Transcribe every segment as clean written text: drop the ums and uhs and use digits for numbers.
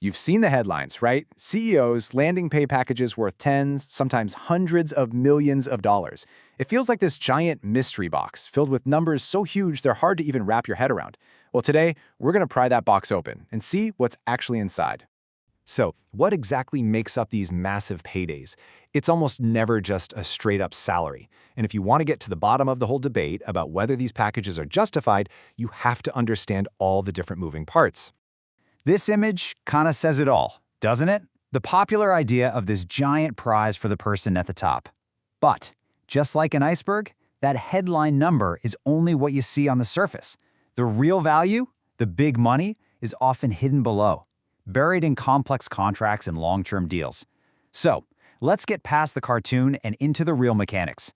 You've seen the headlines, right? CEOs landing pay packages worth tens, sometimes hundreds of millions of dollars. It feels like this giant mystery box filled with numbers so huge they're hard to even wrap your head around. Well, today, we're going to pry that box open and see what's actually inside. So, what exactly makes up these massive paydays? It's almost never just a straight-up salary. And if you want to get to the bottom of the whole debate about whether these packages are justified, you have to understand all the different moving parts. This image kinda says it all, doesn't it? The popular idea of this giant prize for the person at the top. But, just like an iceberg, that headline number is only what you see on the surface. The real value, the big money, is often hidden below, buried in complex contracts and long-term deals. So, let's get past the cartoon and into the real mechanics.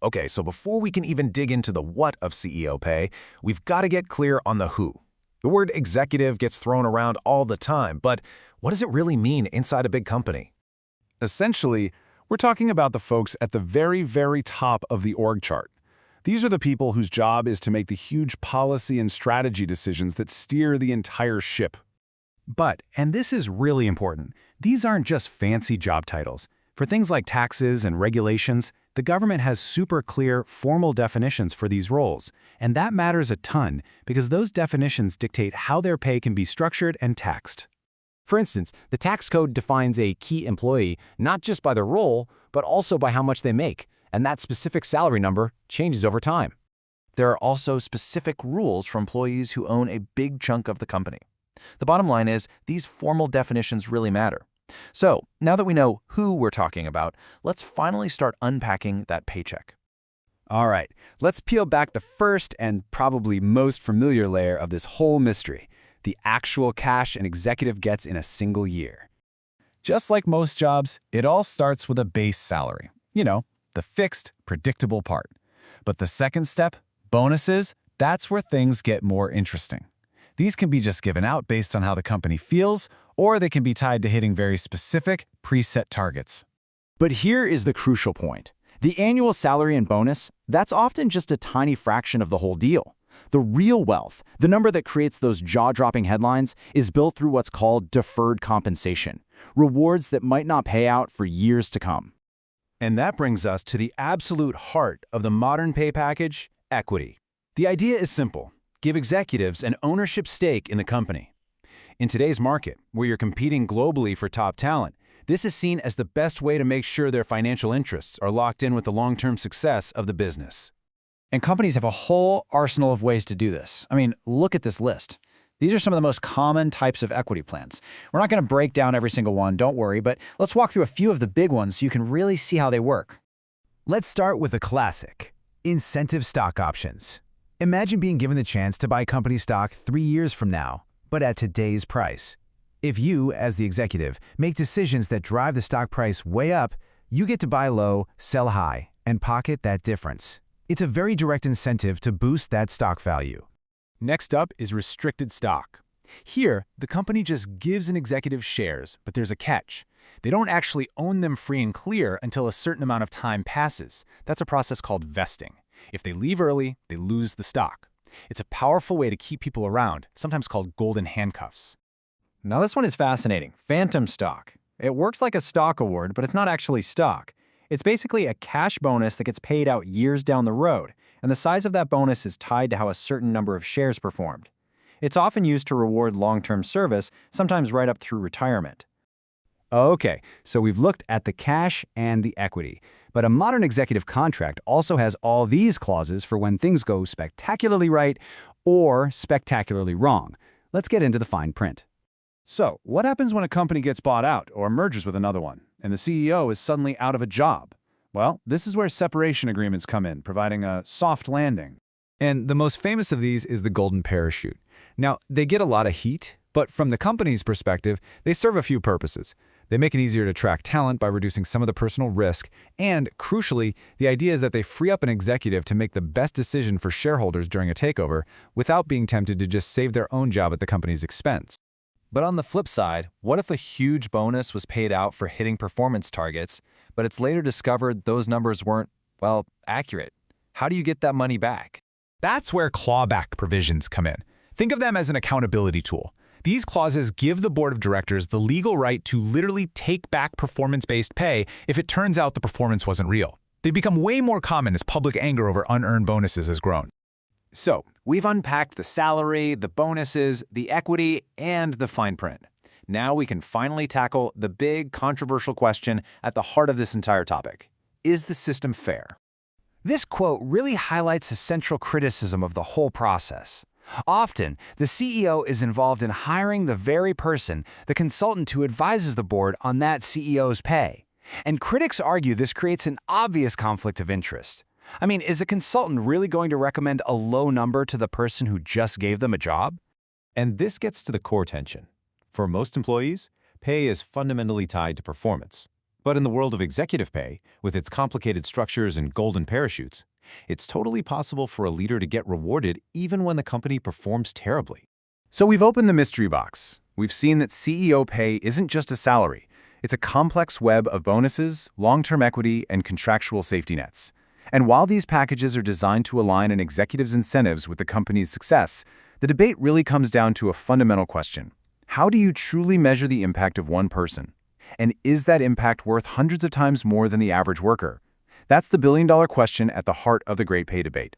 Okay, so before we can even dig into the what of CEO pay, we've got to get clear on the who. The word executive gets thrown around all the time, but what does it really mean inside a big company? Essentially, we're talking about the folks at the very, very top of the org chart. These are the people whose job is to make the huge policy and strategy decisions that steer the entire ship. But, and this is really important, these aren't just fancy job titles. For things like taxes and regulations, the government has super clear, formal definitions for these roles, and that matters a ton because those definitions dictate how their pay can be structured and taxed. For instance, the tax code defines a key employee not just by their role, but also by how much they make, and that specific salary number changes over time. There are also specific rules for employees who own a big chunk of the company. The bottom line is, these formal definitions really matter. So, now that we know who we're talking about, let's finally start unpacking that paycheck. All right, let's peel back the first and probably most familiar layer of this whole mystery, the actual cash an executive gets in a single year. Just like most jobs, it all starts with a base salary. You know, the fixed, predictable part. But the second step, bonuses, that's where things get more interesting. These can be just given out based on how the company feels, or they can be tied to hitting very specific, preset targets. But here is the crucial point. The annual salary and bonus, that's often just a tiny fraction of the whole deal. The real wealth, the number that creates those jaw-dropping headlines, is built through what's called deferred compensation, rewards that might not pay out for years to come. And that brings us to the absolute heart of the modern pay package, equity. The idea is simple. Give executives an ownership stake in the company. In today's market, where you're competing globally for top talent, this is seen as the best way to make sure their financial interests are locked in with the long-term success of the business. And companies have a whole arsenal of ways to do this. I mean, look at this list. These are some of the most common types of equity plans. We're not going to break down every single one, don't worry, but let's walk through a few of the big ones so you can really see how they work. Let's start with a classic, incentive stock options. Imagine being given the chance to buy company stock 3 years from now, but at today's price. If you, as the executive, make decisions that drive the stock price way up, you get to buy low, sell high, and pocket that difference. It's a very direct incentive to boost that stock value. Next up is restricted stock. Here, the company just gives an executive shares, but there's a catch. They don't actually own them free and clear until a certain amount of time passes. That's a process called vesting. If they leave early, they lose the stock. It's a powerful way to keep people around, sometimes called golden handcuffs. Now this one is fascinating, phantom stock. It works like a stock award, but it's not actually stock. It's basically a cash bonus that gets paid out years down the road, and the size of that bonus is tied to how a certain number of shares performed. It's often used to reward long-term service, sometimes right up through retirement. Okay, so we've looked at the cash and the equity, but a modern executive contract also has all these clauses for when things go spectacularly right or spectacularly wrong. Let's get into the fine print. So, what happens when a company gets bought out or merges with another one, and the CEO is suddenly out of a job? Well, this is where separation agreements come in, providing a soft landing. And the most famous of these is the golden parachute. Now, they get a lot of heat, but from the company's perspective, they serve a few purposes. They make it easier to attract talent by reducing some of the personal risk, and, crucially, the idea is that they free up an executive to make the best decision for shareholders during a takeover without being tempted to just save their own job at the company's expense. But on the flip side, what if a huge bonus was paid out for hitting performance targets, but it's later discovered those numbers weren't, well, accurate? How do you get that money back? That's where clawback provisions come in. Think of them as an accountability tool. These clauses give the board of directors the legal right to literally take back performance-based pay if it turns out the performance wasn't real. They become way more common as public anger over unearned bonuses has grown. So, we've unpacked the salary, the bonuses, the equity, and the fine print. Now we can finally tackle the big, controversial question at the heart of this entire topic. Is the system fair? This quote really highlights a central criticism of the whole process. Often, the CEO is involved in hiring the very person, the consultant who advises the board on that CEO's pay. And critics argue this creates an obvious conflict of interest. I mean, is a consultant really going to recommend a low number to the person who just gave them a job? And this gets to the core tension. For most employees, pay is fundamentally tied to performance. But in the world of executive pay, with its complicated structures and golden parachutes, it's totally possible for a leader to get rewarded even when the company performs terribly. So we've opened the mystery box. We've seen that CEO pay isn't just a salary. It's a complex web of bonuses, long-term equity, and contractual safety nets. And while these packages are designed to align an executive's incentives with the company's success, the debate really comes down to a fundamental question. How do you truly measure the impact of one person? And is that impact worth hundreds of times more than the average worker? That's the billion-dollar question at the heart of the great pay debate.